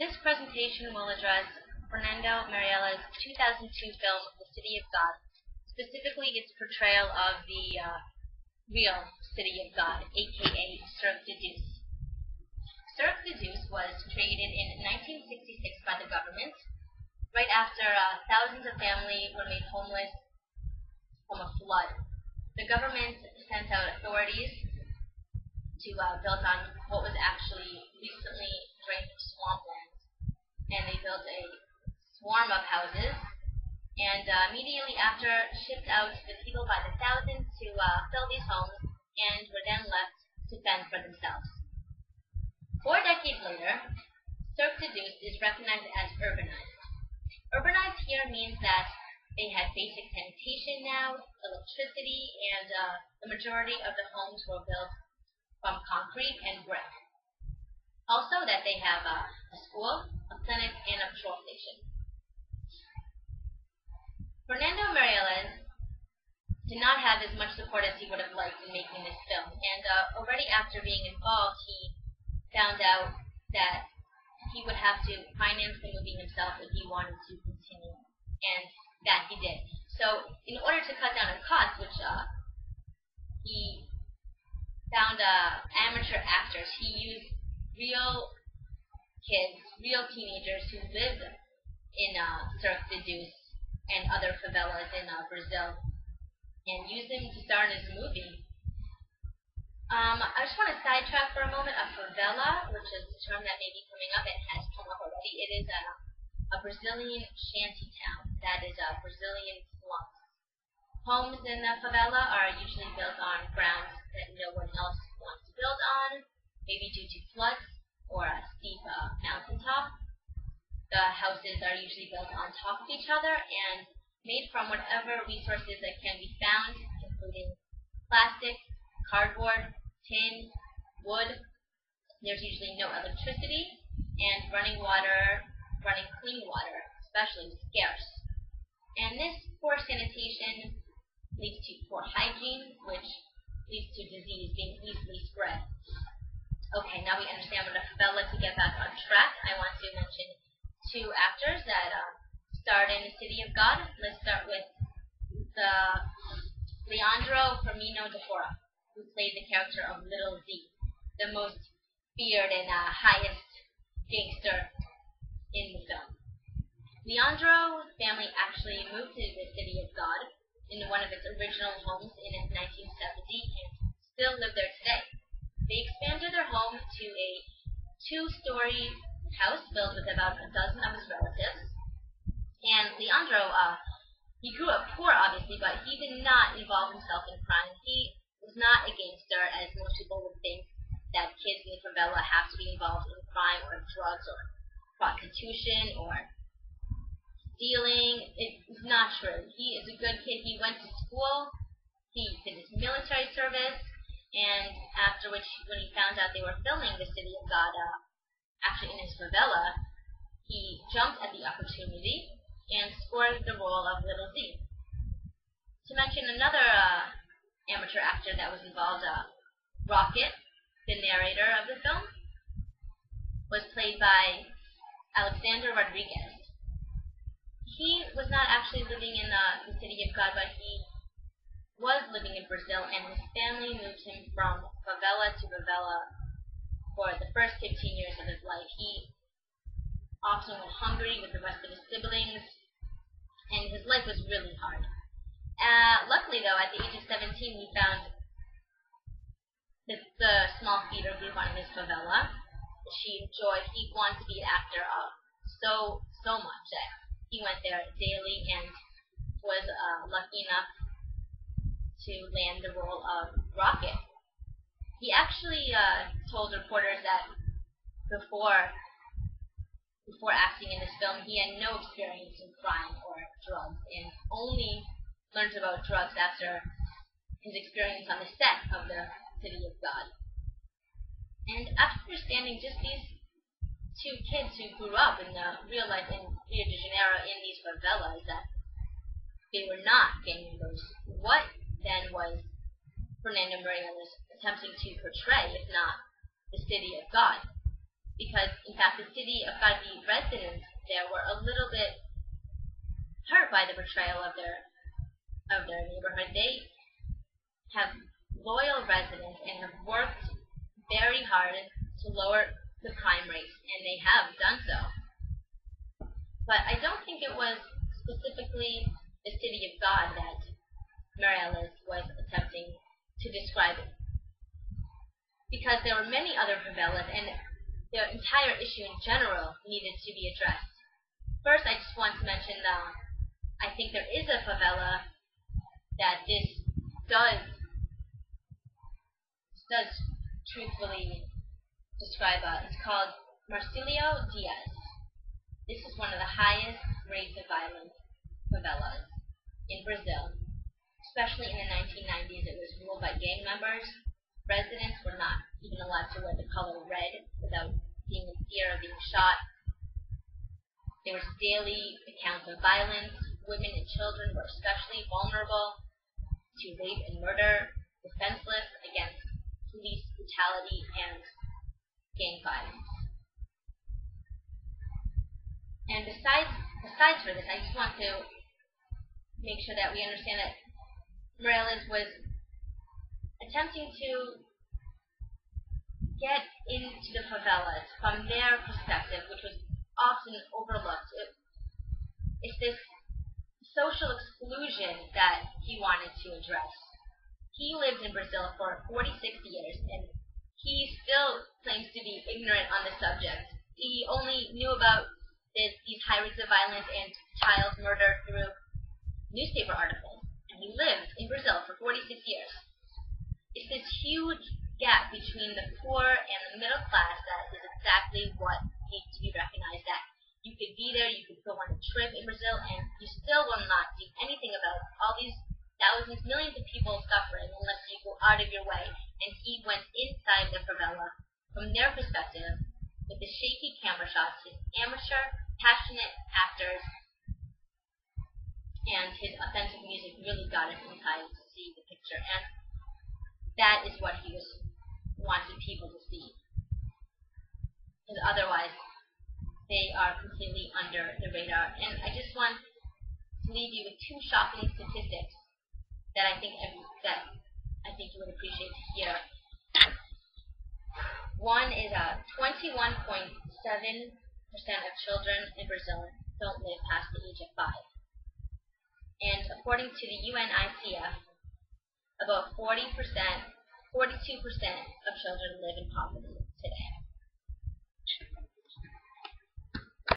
This presentation will address Fernando Merielles' 2002 film, The City of God, specifically its portrayal of the real City of God, aka Cirque du Deuce. Cirque du Deuce was created in 1966 by the government, right after thousands of families were made homeless from a flood. The government sent out authorities to build on what was actually recently drained swampland, and they built a swarm of houses, and immediately after shipped out the people by the thousands to fill these homes, and were then left to fend for themselves. 4 decades later, Cirque du Deuce is recognized as urbanized. Urbanized here means that they had basic sanitation now, electricity, and the majority of the homes were built from concrete and brick. Also that they have a school, a clinic, and a patrol station. Fernando Merielles did not have as much support as he would have liked in making this film, and already after being involved, he found out that he would have to finance the movie himself if he wanted to continue, and that he did. So in order to cut down on costs, which he found amateur actors, he used real kids, real teenagers who lived in Cirque du Deuce and other favelas in Brazil, and used them to star in his movie. I just want to sidetrack for a moment. A favela, which is a term that may be coming up, and has come up already, it is a Brazilian shanty town, that is a Brazilian slums. Homes in the favela are usually built on grounds that no one else wants to build on, maybe due to floods or a steep mountaintop. The houses are usually built on top of each other and made from whatever resources that can be found, including plastic, cardboard, tin, wood. There's usually no electricity, and running clean water, especially, is scarce. And this poor sanitation leads to poor hygiene, which leads to disease being easily spread. Okay, now we understand what a favela. To get back on track, I want to mention 2 actors that starred in The City of God. Let's start with the Leandro Firmino de Fora, who played the character of Little Z, the most feared and highest gangster in the film. Leandro's family actually moved to the City of God in one of its original homes in 1970 and still live there today. They expanded their home to a 2-story house built with about a dozen of his relatives. And Leandro, he grew up poor, obviously, but he did not involve himself in crime. He was not a gangster, as most people would think that kids in the favela have to be involved in crime or drugs or prostitution or stealing. It's not true. He is a good kid. He went to school, he did his military service, and after which, when he found out they were filming The City of God actually in his favela, he jumped at the opportunity and scored the role of Little Z. To mention another amateur actor that was involved, Rocket, the narrator of the film, was played by Alexander Rodriguez. He was not actually living in the City of God, but he was living in Brazil, and his family moved him from favela to favela for the first 15 years of his life. He often went hungry with the rest of his siblings, and his life was really hard. Luckily, though, at the age of 17, he found the small theater group on his favela, which he enjoyed. He wanted to be an actor so much that he went there daily and was lucky enough to land the role of Rocket. He actually told reporters that before acting in this film, he had no experience in crime or drugs, and only learned about drugs after his experience on the set of The City of God. And after understanding just these 2 kids who grew up in the real life in Rio de Janeiro in these favelas, that they were not gang members, what then was Fernando Merielles attempting to portray, if not The City of God? because in fact the residents there were a little bit hurt by the portrayal of their neighborhood. They have loyal residents and have worked very hard to lower the crime rates, and they have done so. But I don't think it was specifically the city of God that Merielles was attempting to describe it, because there were many other favelas, and the entire issue in general needed to be addressed. First, I just want to mention I think there is a favela that this does truthfully describe. It's called Marcilio Diaz. This is one of the highest rates of violence favelas in Brazil. Especially in the 1990s, it was ruled by gang members. Residents were not even allowed to wear the color red without being in fear of being shot. There was daily accounts of violence. Women and children were especially vulnerable to rape and murder, defenseless against police brutality and gang violence. And besides for this, I just want to make sure that we understand that Merielles was attempting to get into the favelas from their perspective, which was often overlooked. It's this social exclusion that he wanted to address. He lived in Brazil for 46 years, and he still claims to be ignorant on the subject. He only knew about these high rates of violence and child murder through newspaper articles. And he lived in Brazil for 46 years. It's this huge gap between the poor and the middle class that is exactly what needs to be recognized. That you could be there, you could go on a trip in Brazil, and you still will not do anything about all these thousands, millions of people suffering unless you go out of your way. And he went inside the favela from their perspective with the shaky camera shots, his amateur, passionate actors, and his authentic music really got us inside to see the picture. And that is what he was wanting people to see. Because otherwise, they are completely under the radar. And I just want to leave you with two shocking statistics that I think you would appreciate to hear. One is 21.7% of children in Brazil don't live past the age of 5. And according to the UNICEF, about 42% of children live in poverty today.